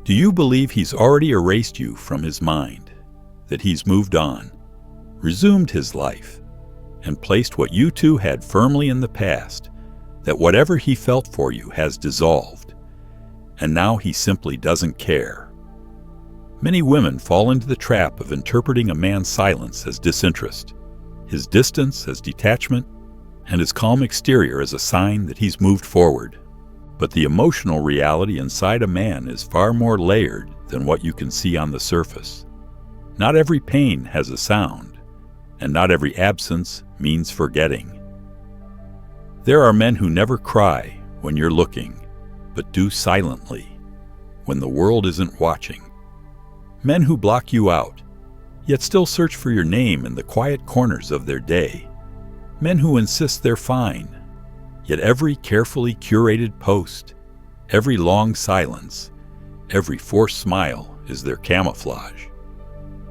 Do you believe he's already erased you from his mind, that he's moved on, resumed his life, and placed what you two had firmly in the past, that whatever he felt for you has dissolved, and now he simply doesn't care? Many women fall into the trap of interpreting a man's silence as disinterest, his distance as detachment, and his calm exterior as a sign that he's moved forward. But the emotional reality inside a man is far more layered than what you can see on the surface. Not every pain has a sound, and not every absence means forgetting. There are men who never cry when you're looking, but do silently when the world isn't watching. Men who block you out, yet still search for your name in the quiet corners of their day. Men who insist they're fine, yet every carefully curated post, every long silence, every forced smile is their camouflage,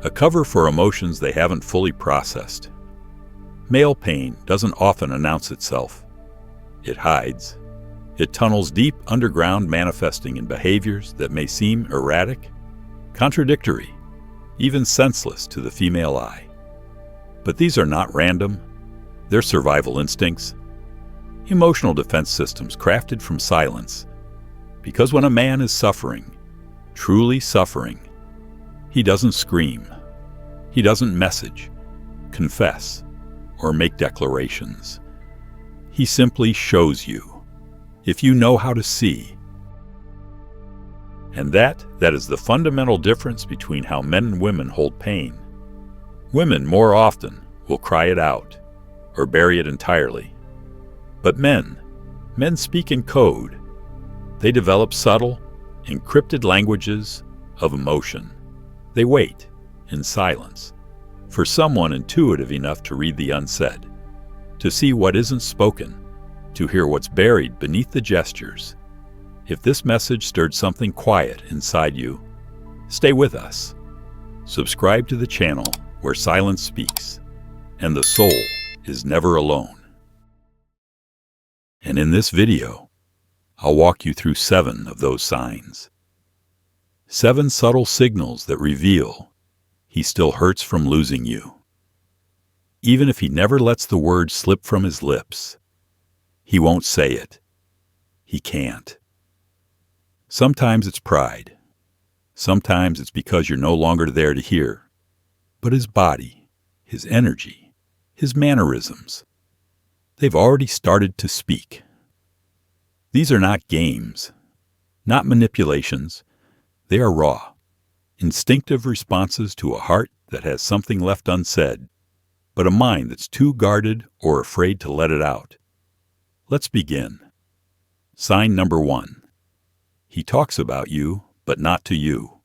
a cover for emotions they haven't fully processed. Male pain doesn't often announce itself. It hides. It tunnels deep underground, manifesting in behaviors that may seem erratic, contradictory, even senseless to the female eye. But these are not random. They're survival instincts, emotional defense systems crafted from silence. Because when a man is suffering, truly suffering, he doesn't scream. He doesn't message, confess, or make declarations. He simply shows you, if you know how to see. And that is the fundamental difference between how men and women hold pain. Women more often will cry it out or bury it entirely. But men speak in code. They develop subtle, encrypted languages of emotion. They wait in silence for someone intuitive enough to read the unsaid, to see what isn't spoken, to hear what's buried beneath the gestures. If this message stirred something quiet inside you, stay with us. Subscribe to the channel where silence speaks, and the soul is never alone. And in this video, I'll walk you through 7 of those signs. 7 subtle signals that reveal he still hurts from losing you. Even if he never lets the word slip from his lips, he won't say it. He can't. Sometimes it's pride. Sometimes it's because you're no longer there to hear. But his body, his energy, his mannerisms, they've already started to speak. These are not games, not manipulations. They are raw, instinctive responses to a heart that has something left unsaid, but a mind that's too guarded or afraid to let it out. Let's begin. Sign number 1. He talks about you, but not to you.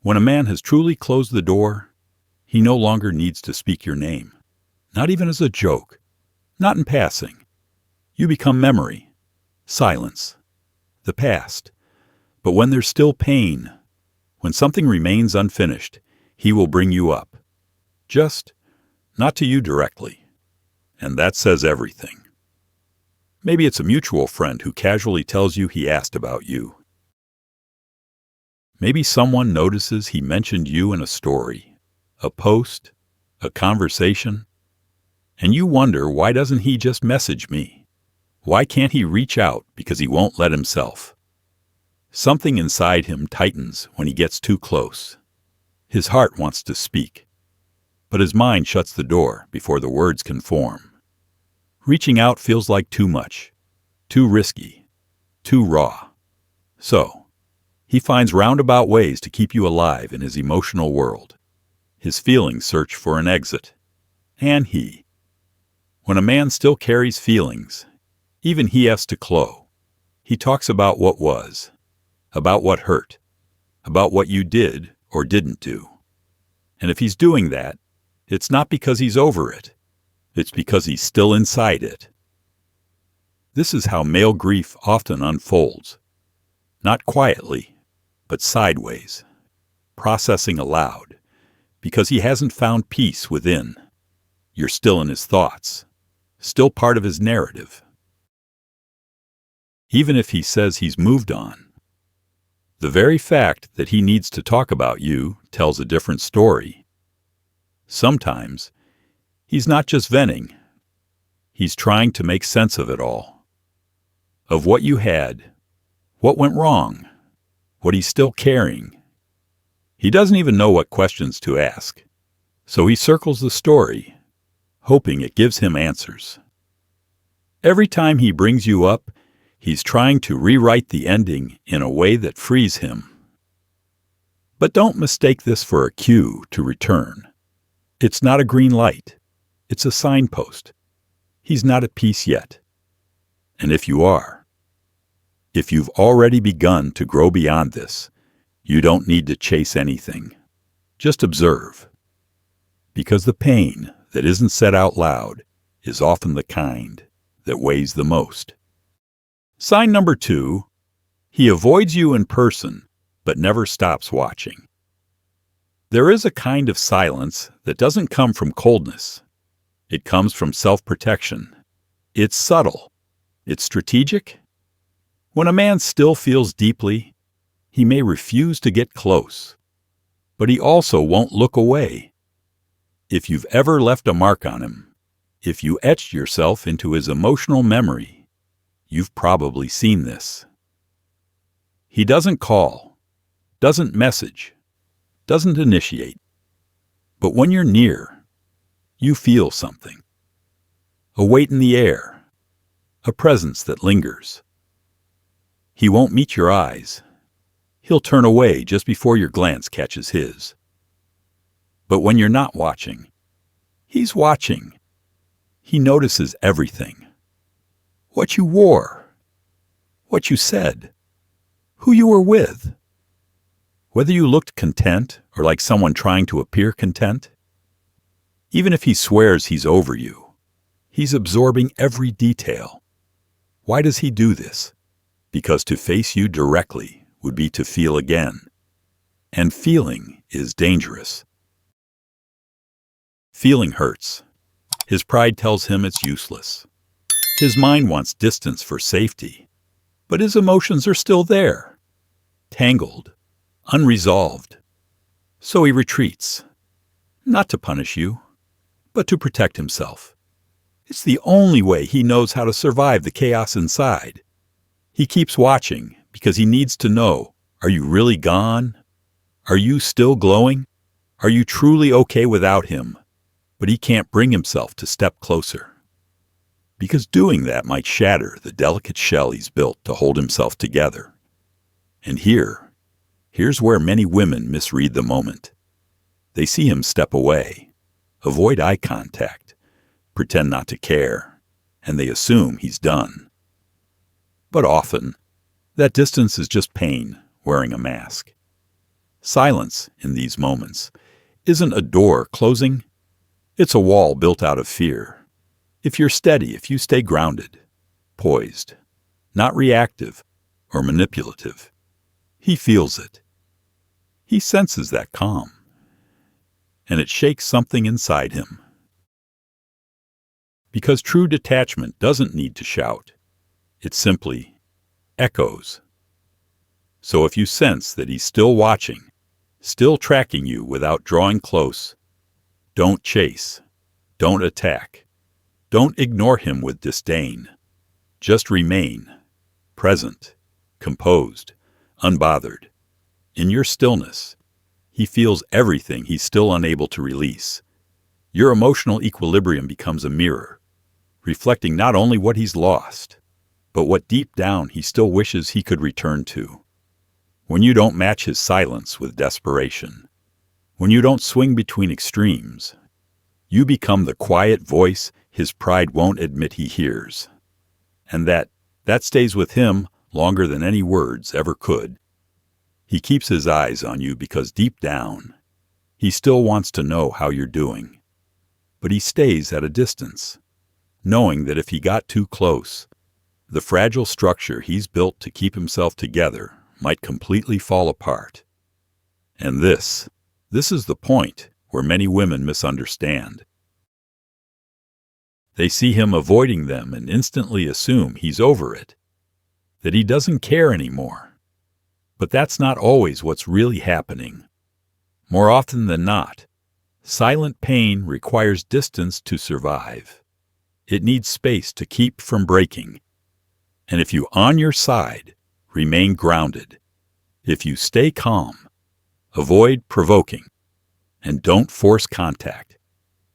When a man has truly closed the door, he no longer needs to speak your name, not even as a joke, not in passing. You become memory, silence, the past. But when there's still pain, when something remains unfinished, he will bring you up. Just not to you directly. And that says everything. Maybe it's a mutual friend who casually tells you he asked about you. Maybe someone notices he mentioned you in a story, a post, a conversation, and you wonder, why doesn't he just message me? Why can't he reach out because he won't let himself? Something inside him tightens when he gets too close. His heart wants to speak, but his mind shuts the door before the words can form. Reaching out feels like too much, too risky, too raw. So, he finds roundabout ways to keep you alive in his emotional world. His feelings search for an exit. And when a man still carries feelings, even he has to clo. He talks about what was, about what hurt, about what you did or didn't do. And if he's doing that, it's not because he's over it. It's because he's still inside it. This is how male grief often unfolds. Not quietly, but sideways, processing aloud, because he hasn't found peace within. You're still in his thoughts, still part of his narrative. Even if he says he's moved on, The very fact that he needs to talk about you tells a different story. Sometimes, he's not just venting. He's trying to make sense of it all. Of what you had, what went wrong, what he's still carrying. He doesn't even know what questions to ask, so he circles the story, hoping it gives him answers. Every time he brings you up, he's trying to rewrite the ending in a way that frees him. But don't mistake this for a cue to return. It's not a green light. It's a signpost. He's not at peace yet. And if you are, if you've already begun to grow beyond this, you don't need to chase anything. Just observe. Because the pain that isn't said out loud is often the kind that weighs the most. Sign number 2, he avoids you in person, but never stops watching. There is a kind of silence that doesn't come from coldness. It comes from self-protection. It's subtle. It's strategic. When a man still feels deeply, he may refuse to get close, but he also won't look away. If you've ever left a mark on him, if you etched yourself into his emotional memory, you've probably seen this. He doesn't call, doesn't message, doesn't initiate. But when you're near, you feel something. A weight in the air, a presence that lingers. He won't meet your eyes. He'll turn away just before your glance catches his. But when you're not watching, he's watching. He notices everything. What you wore, what you said, who you were with, whether you looked content or like someone trying to appear content. Even if he swears he's over you, he's absorbing every detail. Why does he do this? Because to face you directly would be to feel again, and feeling is dangerous. Feeling hurts. His pride tells him it's useless. His mind wants distance for safety, but his emotions are still there, tangled, unresolved. So he retreats, not to punish you, but to protect himself. It's the only way he knows how to survive the chaos inside. He keeps watching because he needs to know, are you really gone? Are you still glowing? Are you truly okay without him? But he can't bring himself to step closer, because doing that might shatter the delicate shell he's built to hold himself together. And here's where many women misread the moment. They see him step away, avoid eye contact, pretend not to care, and they assume he's done. But often, that distance is just pain wearing a mask. Silence in these moments isn't a door closing, it's a wall built out of fear. If you're steady, if you stay grounded, poised, not reactive or manipulative, he feels it. He senses that calm, and it shakes something inside him. Because true detachment doesn't need to shout. It simply echoes. So if you sense that he's still watching, still tracking you without drawing close, don't chase, don't attack. Don't ignore him with disdain. Just remain, present, composed, unbothered. In your stillness, he feels everything he's still unable to release. Your emotional equilibrium becomes a mirror, reflecting not only what he's lost, but what deep down he still wishes he could return to. When you don't match his silence with desperation, when you don't swing between extremes, you become the quiet voice his pride won't admit he hears. And that stays with him longer than any words ever could. He keeps his eyes on you because deep down, he still wants to know how you're doing. But he stays at a distance, knowing that if he got too close, the fragile structure he's built to keep himself together might completely fall apart. And this is the point where many women misunderstand. They see him avoiding them and instantly assume he's over it, that he doesn't care anymore. But that's not always what's really happening. More often than not, silent pain requires distance to survive. It needs space to keep from breaking. And if you, on your side, remain grounded, if you stay calm, avoid provoking, and don't force contact,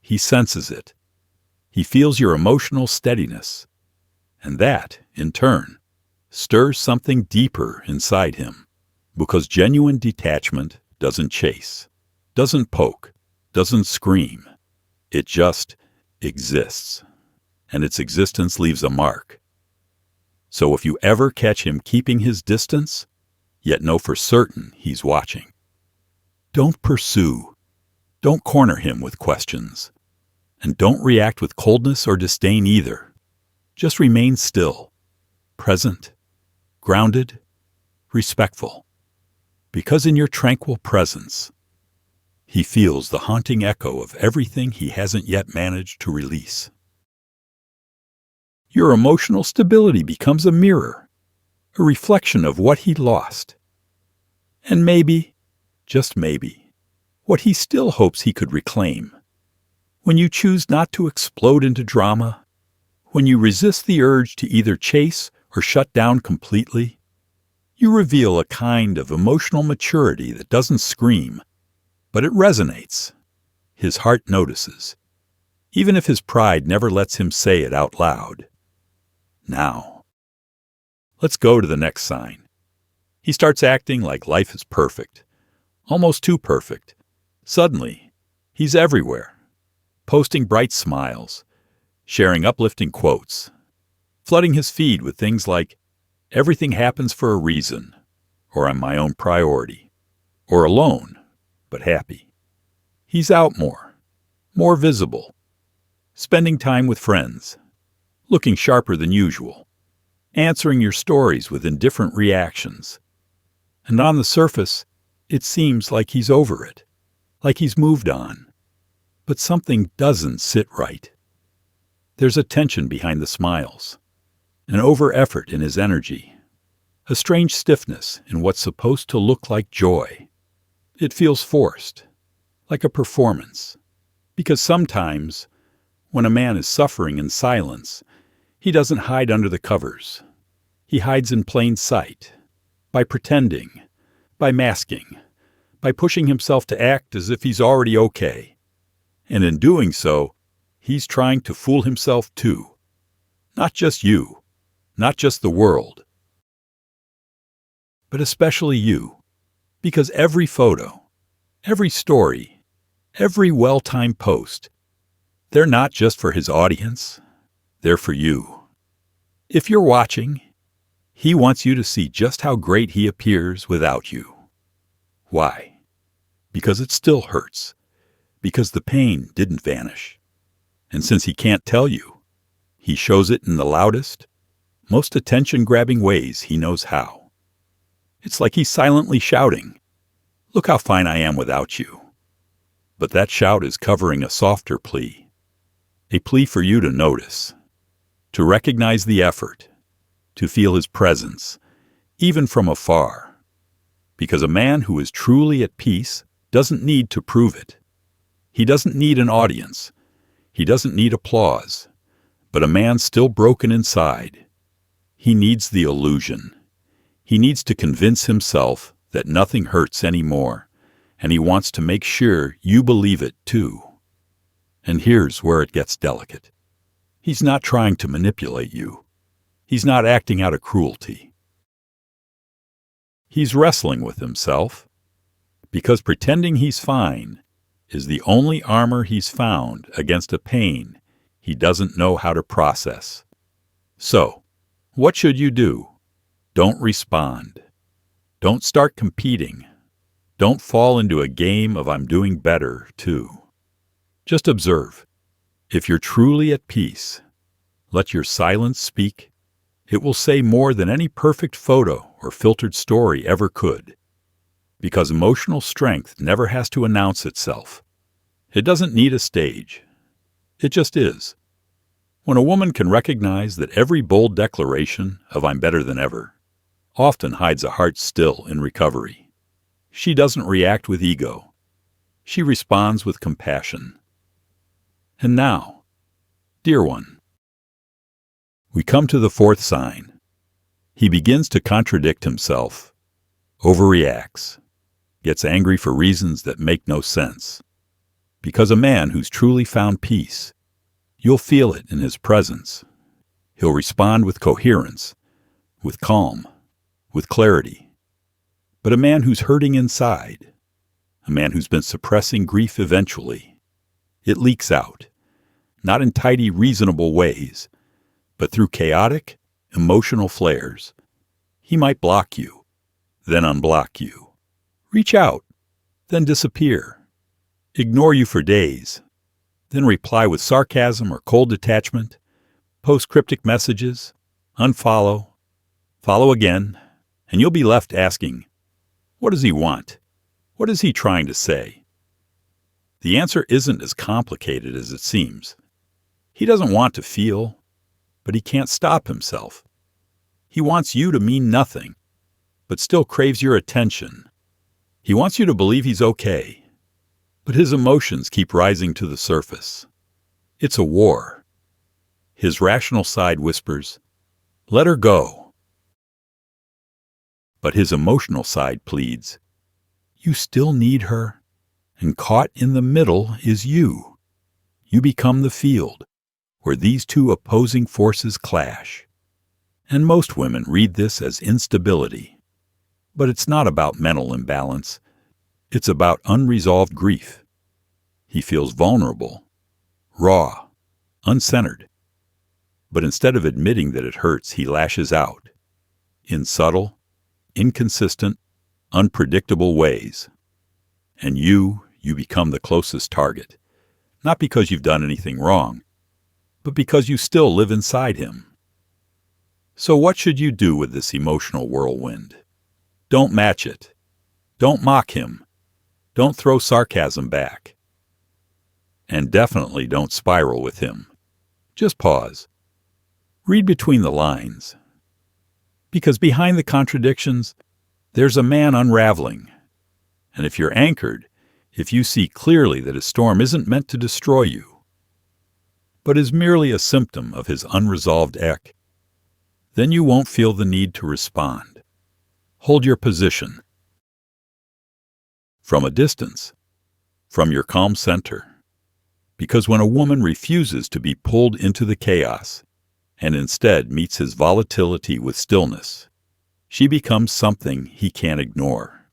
he senses it. He feels your emotional steadiness. And that, in turn, stirs something deeper inside him. Because genuine detachment doesn't chase, doesn't poke, doesn't scream. It just exists. And its existence leaves a mark. So if you ever catch him keeping his distance, yet know for certain he's watching, don't pursue. Don't corner him with questions. And don't react with coldness or disdain either. Just remain still, present, grounded, respectful. Because in your tranquil presence, he feels the haunting echo of everything he hasn't yet managed to release. Your emotional stability becomes a mirror, a reflection of what he lost. And maybe, just maybe, what he still hopes he could reclaim. When you choose not to explode into drama, when you resist the urge to either chase or shut down completely, you reveal a kind of emotional maturity that doesn't scream, but it resonates. His heart notices, even if his pride never lets him say it out loud. Now, let's go to the next sign. He starts acting like life is perfect, almost too perfect. Suddenly, he's everywhere, posting bright smiles, sharing uplifting quotes, flooding his feed with things like, "Everything happens for a reason," or "I'm my own priority," or "alone, but happy." He's out more visible, spending time with friends, looking sharper than usual, answering your stories with indifferent reactions. And on the surface, it seems like he's over it, like he's moved on. But something doesn't sit right. There's a tension behind the smiles, an over-effort in his energy, a strange stiffness in what's supposed to look like joy. It feels forced, like a performance, because sometimes, when a man is suffering in silence, he doesn't hide under the covers. He hides in plain sight, by pretending, by masking, by pushing himself to act as if he's already okay. And in doing so, he's trying to fool himself too. Not just you, not just the world, but especially you. Because every photo, every story, every well-timed post, they're not just for his audience, they're for you. If you're watching, he wants you to see just how great he appears without you. Why? Because it still hurts. Because the pain didn't vanish. And since he can't tell you, he shows it in the loudest, most attention-grabbing ways he knows how. It's like he's silently shouting, "Look how fine I am without you." But that shout is covering a softer plea, a plea for you to notice, to recognize the effort, to feel his presence, even from afar. Because a man who is truly at peace doesn't need to prove it. He doesn't need an audience. He doesn't need applause. But a man still broken inside, he needs the illusion. He needs to convince himself that nothing hurts anymore, and he wants to make sure you believe it too. And here's where it gets delicate. He's not trying to manipulate you. He's not acting out of cruelty. He's wrestling with himself, because pretending he's fine is the only armor he's found against a pain he doesn't know how to process. So, what should you do? Don't respond. Don't start competing. Don't fall into a game of "I'm doing better, too." Just observe. If you're truly at peace, let your silence speak. It will say more than any perfect photo or filtered story ever could. Because emotional strength never has to announce itself. It doesn't need a stage. It just is. When a woman can recognize that every bold declaration of "I'm better than ever" often hides a heart still in recovery. She doesn't react with ego. She responds with compassion. And now, dear one, we come to the fourth sign. He begins to contradict himself, overreacts, gets angry for reasons that make no sense. Because a man who's truly found peace, you'll feel it in his presence. He'll respond with coherence, with calm, with clarity. But a man who's hurting inside, a man who's been suppressing grief eventually, it leaks out, not in tidy, reasonable ways, but through chaotic, emotional flares. He might block you, then unblock you. Reach out, then disappear. Ignore you for days, then reply with sarcasm or cold detachment, post cryptic messages, unfollow, follow again, and you'll be left asking, what does he want? What is he trying to say? The answer isn't as complicated as it seems. He doesn't want to feel, but he can't stop himself. He wants you to mean nothing, but still craves your attention. He wants you to believe he's okay, but his emotions keep rising to the surface. It's a war. His rational side whispers, let her go. But his emotional side pleads, you still need her, and caught in the middle is you. You become the field where these two opposing forces clash. And most women read this as instability. But it's not about mental imbalance. It's about unresolved grief. He feels vulnerable, raw, uncentered. But instead of admitting that it hurts, he lashes out in subtle, inconsistent, unpredictable ways. And you become the closest target, not because you've done anything wrong, but because you still live inside him. So what should you do with this emotional whirlwind? Don't match it. Don't mock him. Don't throw sarcasm back. And definitely don't spiral with him. Just pause. Read between the lines. Because behind the contradictions, there's a man unraveling. And if you're anchored, if you see clearly that a storm isn't meant to destroy you, but is merely a symptom of his unresolved ache, then you won't feel the need to respond. Hold your position. From a distance, from your calm center. Because when a woman refuses to be pulled into the chaos and instead meets his volatility with stillness, she becomes something he can't ignore.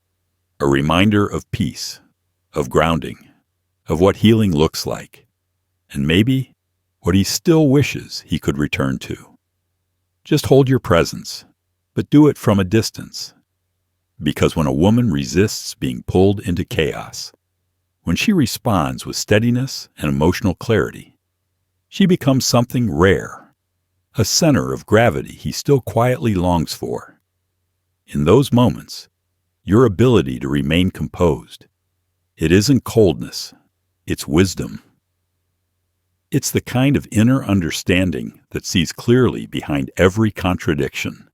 A reminder of peace, of grounding, of what healing looks like, and maybe what he still wishes he could return to. Just hold your presence, but do it from a distance. Because when a woman resists being pulled into chaos, when she responds with steadiness and emotional clarity, she becomes something rare, a center of gravity he still quietly longs for. In those moments, your ability to remain composed, it isn't coldness, it's wisdom. It's the kind of inner understanding that sees clearly behind every contradiction.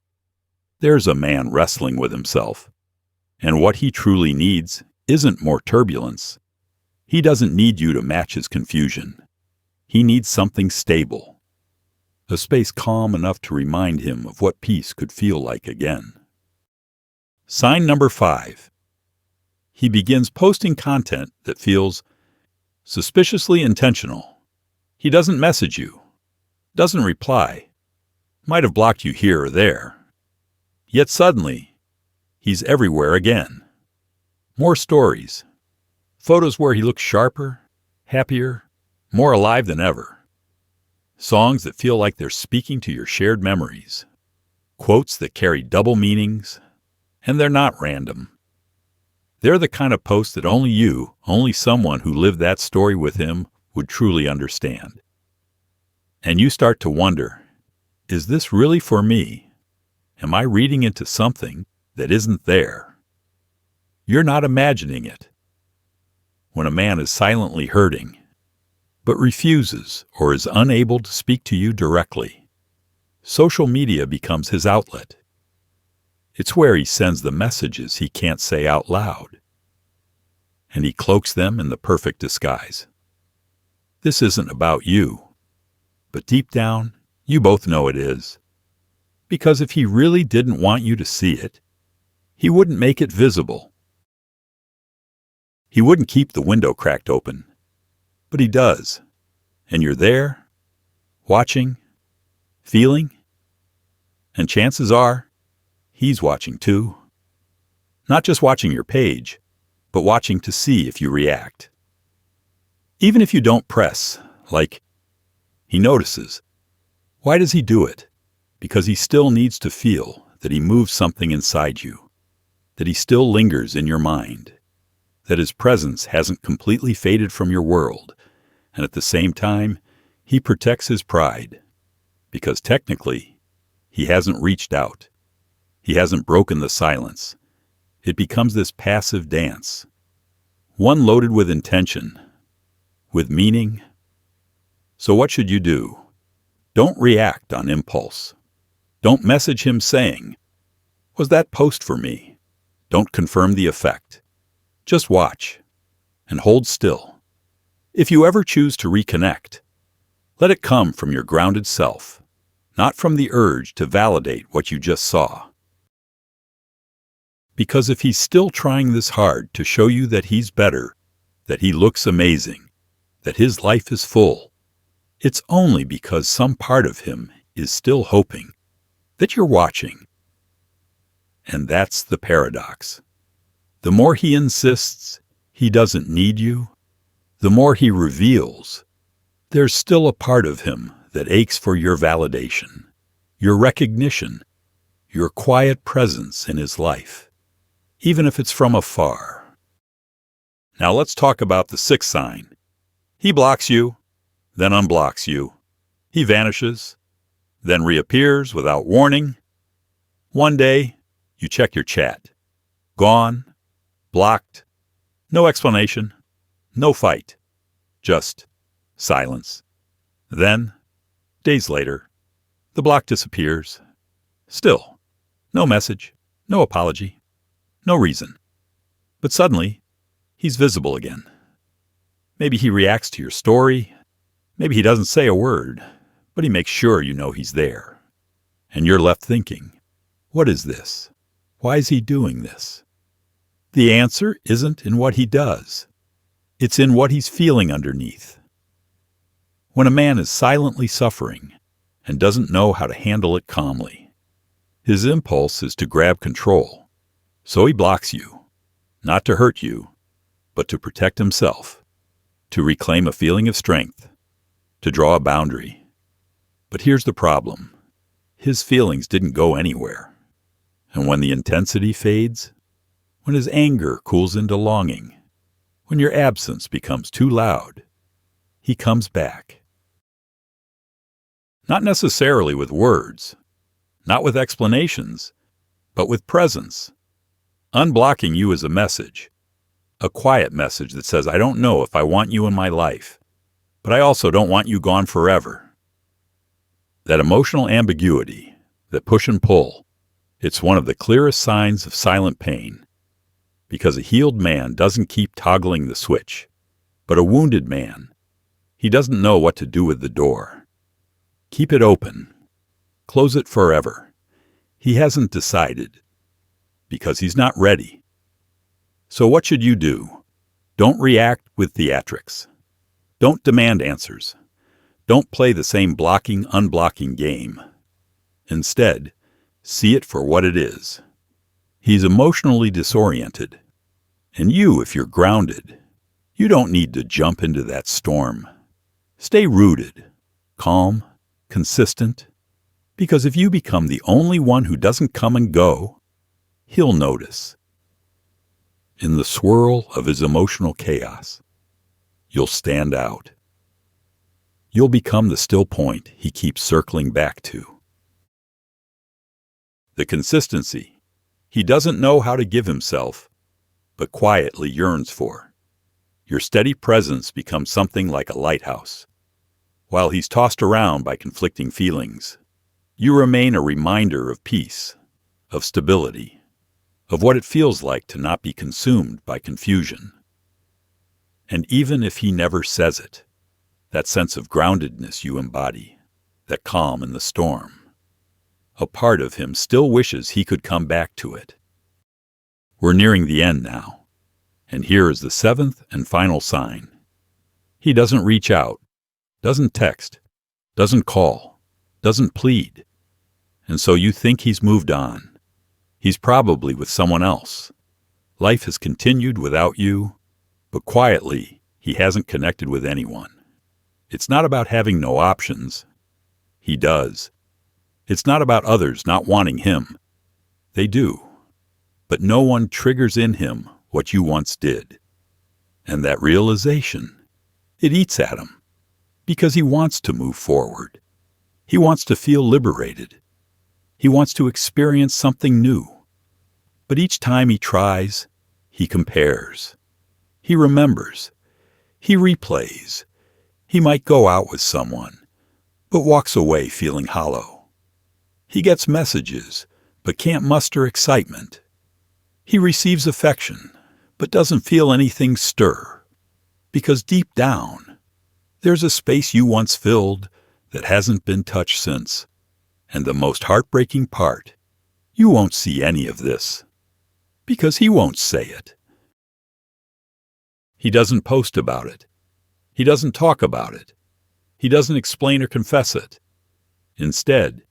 There's a man wrestling with himself, and what he truly needs isn't more turbulence. He doesn't need you to match his confusion. He needs something stable, a space calm enough to remind him of what peace could feel like again. Sign number 5. He begins posting content that feels suspiciously intentional. He doesn't message you, doesn't reply, might have blocked you here or there. Yet suddenly, he's everywhere again. More stories, photos where he looks sharper, happier, more alive than ever. Songs that feel like they're speaking to your shared memories. Quotes that carry double meanings, and they're not random. They're the kind of posts that only someone who lived that story with him would truly understand. And you start to wonder, is this really for me? Am I reading into something that isn't there? You're not imagining it. When a man is silently hurting, but refuses or is unable to speak to you directly, social media becomes his outlet. It's where he sends the messages he can't say out loud. And he cloaks them in the perfect disguise. This isn't about you, but deep down, you both know it is. Because if he really didn't want you to see it, he wouldn't make it visible. He wouldn't keep the window cracked open, but he does. And you're there, watching, feeling, and chances are, he's watching too. Not just watching your page, but watching to see if you react. Even if you don't press, like, he notices. Why does he do it? Because he still needs to feel that he moves something inside you, that he still lingers in your mind, that his presence hasn't completely faded from your world, and at the same time, he protects his pride, because technically, he hasn't reached out. He hasn't broken the silence. It becomes this passive dance, one loaded with intention, with meaning. So what should you do? Don't react on impulse. Don't message him saying, "Was that post for me?" Don't confirm the effect. Just watch and hold still. If you ever choose to reconnect, let it come from your grounded self, not from the urge to validate what you just saw. Because if he's still trying this hard to show you that he's better, that he looks amazing, that his life is full, it's only because some part of him is still hoping that you're watching. And that's the paradox. The more he insists he doesn't need you, the more he reveals there's still a part of him that aches for your validation, your recognition, your quiet presence in his life, even if it's from afar. Now let's talk about the sixth sign. He blocks you, then unblocks you. He vanishes, then reappears without warning. One day, you check your chat. Gone, blocked, no explanation, no fight, just silence. Then, days later, the block disappears. Still, no message, no apology, no reason. But suddenly, he's visible again. Maybe he reacts to your story. Maybe he doesn't say a word, but he makes sure you know he's there. And you're left thinking, what is this? Why is he doing this? The answer isn't in what he does. It's in what he's feeling underneath. When a man is silently suffering and doesn't know how to handle it calmly, his impulse is to grab control. So he blocks you, not to hurt you, but to protect himself, to reclaim a feeling of strength, to draw a boundary. But here's the problem. His feelings didn't go anywhere. And when the intensity fades, when his anger cools into longing, when your absence becomes too loud, he comes back. Not necessarily with words, not with explanations, but with presence. Unblocking you is a message, a quiet message that says, I don't know if I want you in my life, but I also don't want you gone forever. That emotional ambiguity, that push and pull, it's one of the clearest signs of silent pain, because a healed man doesn't keep toggling the switch, but a wounded man, he doesn't know what to do with the door. Keep it open. Close it forever. He hasn't decided, because he's not ready. So what should you do? Don't react with theatrics. Don't demand answers. Don't play the same blocking-unblocking game. Instead, see it for what it is. He's emotionally disoriented. And you, if you're grounded, you don't need to jump into that storm. Stay rooted, calm, consistent, because if you become the only one who doesn't come and go, he'll notice. In the swirl of his emotional chaos, you'll stand out. You'll become the still point he keeps circling back to. The consistency he doesn't know how to give himself, but quietly yearns for. Your steady presence becomes something like a lighthouse. While he's tossed around by conflicting feelings, you remain a reminder of peace, of stability, of what it feels like to not be consumed by confusion. And even if he never says it, that sense of groundedness you embody, that calm in the storm, a part of him still wishes he could come back to it. We're nearing the end now, and here is the seventh and final sign. He doesn't reach out, doesn't text, doesn't call, doesn't plead. And so you think he's moved on. He's probably with someone else. Life has continued without you, but quietly, he hasn't connected with anyone. It's not about having no options. He does. It's not about others not wanting him. They do. But no one triggers in him what you once did. And that realization, it eats at him. Because he wants to move forward. He wants to feel liberated. He wants to experience something new. But each time he tries, he compares. He remembers. He replays. He might go out with someone, but walks away feeling hollow. He gets messages, but can't muster excitement. He receives affection, but doesn't feel anything stir. Because deep down, there's a space you once filled that hasn't been touched since. And the most heartbreaking part, you won't see any of this. Because he won't say it. He doesn't post about it. He doesn't talk about it. He doesn't explain or confess it. Instead,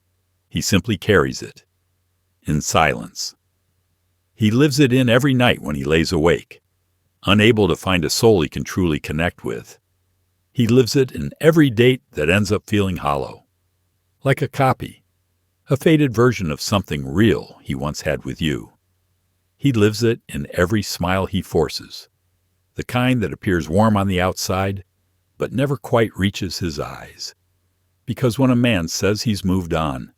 he simply carries it. In silence. He lives it in every night when he lays awake, unable to find a soul he can truly connect with. He lives it in every date that ends up feeling hollow. Like a copy, a faded version of something real he once had with you. He lives it in every smile he forces, the kind that appears warm on the outside, but never quite reaches his eyes. Because when a man says he's moved on,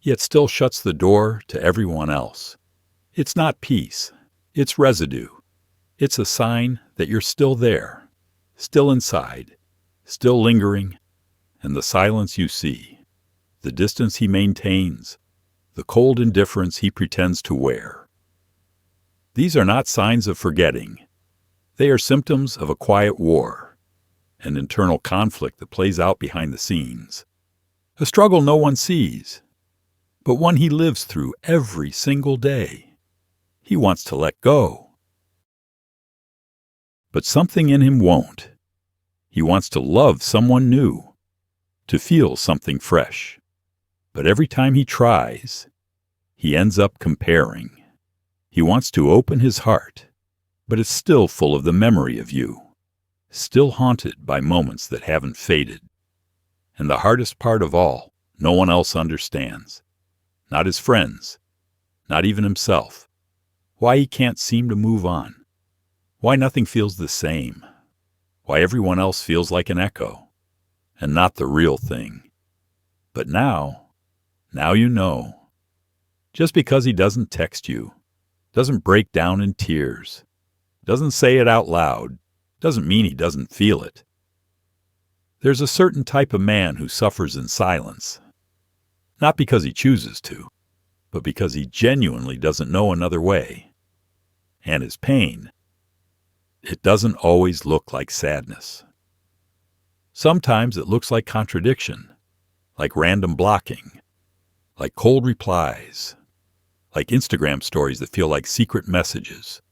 yet still shuts the door to everyone else, it's not peace, it's residue. It's a sign that you're still there, still inside, still lingering, and the silence you see, the distance he maintains, the cold indifference he pretends to wear. These are not signs of forgetting. They are symptoms of a quiet war, an internal conflict that plays out behind the scenes, a struggle no one sees, but one he lives through every single day. He wants to let go. But something in him won't. He wants to love someone new, to feel something fresh. But every time he tries, he ends up comparing. He wants to open his heart, but it's still full of the memory of you, still haunted by moments that haven't faded. And the hardest part of all, no one else understands. Not his friends, not even himself. Why he can't seem to move on. Why nothing feels the same. Why everyone else feels like an echo, and not the real thing. But now you know. Just because he doesn't text you, doesn't break down in tears, doesn't say it out loud, doesn't mean he doesn't feel it. There's a certain type of man who suffers in silence, not because he chooses to, but because he genuinely doesn't know another way. And his pain, it doesn't always look like sadness. Sometimes it looks like contradiction, like random blocking, like cold replies, like Instagram stories that feel like secret messages.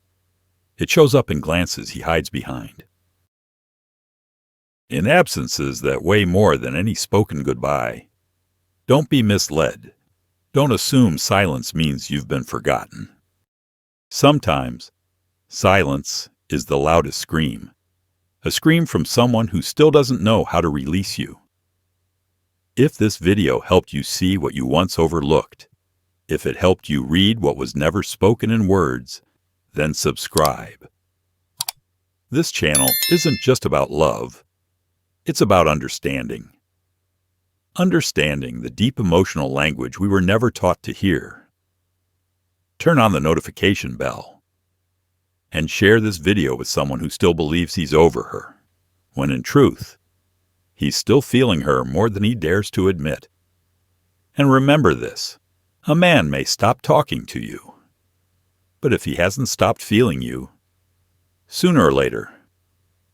It shows up in glances he hides behind. In absences that weigh more than any spoken goodbye. Don't be misled. Don't assume silence means you've been forgotten. Sometimes, silence is the loudest scream. A scream from someone who still doesn't know how to release you. If this video helped you see what you once overlooked, if it helped you read what was never spoken in words, then subscribe. This channel isn't just about love. It's about understanding. Understanding the deep emotional language we were never taught to hear. Turn on the notification bell. And share this video with someone who still believes he's over her, when in truth, he's still feeling her more than he dares to admit. And remember this, A man may stop talking to you, but if he hasn't stopped feeling you, sooner or later,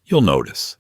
you'll notice.